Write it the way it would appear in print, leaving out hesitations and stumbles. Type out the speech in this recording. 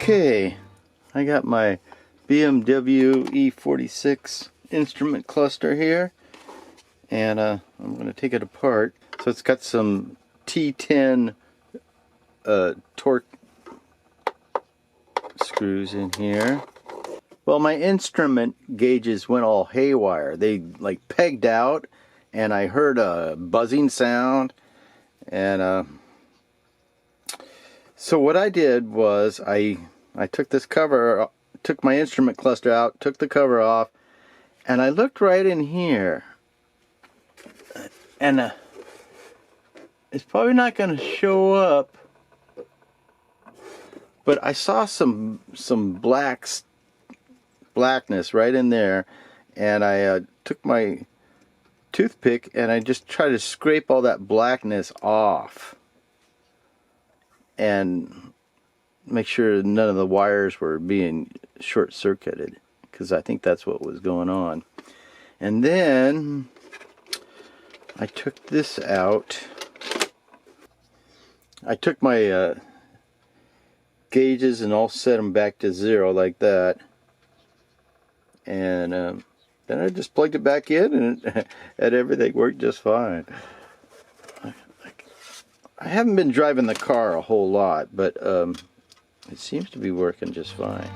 Okay, I got my BMW E46 instrument cluster here, and I'm going to take it apart. So it's got some T10 torque screws in here. Well, my instrument gauges went all haywire. They like pegged out, and I heard a buzzing sound, and so what I did was I took this cover, took my instrument cluster out, took the cover off, and I looked right in here, and it's probably not going to show up, but I saw some blackness right in there, and I took my toothpick and I just tried to scrape all that blackness off and make sure none of the wires were being short-circuited, because I think that's what was going on. And then I took this out. I took my gauges and all set them back to 0 like that, and then I just plugged it back in, and everything worked just fine. I haven't been driving the car a whole lot, but it seems to be working just fine.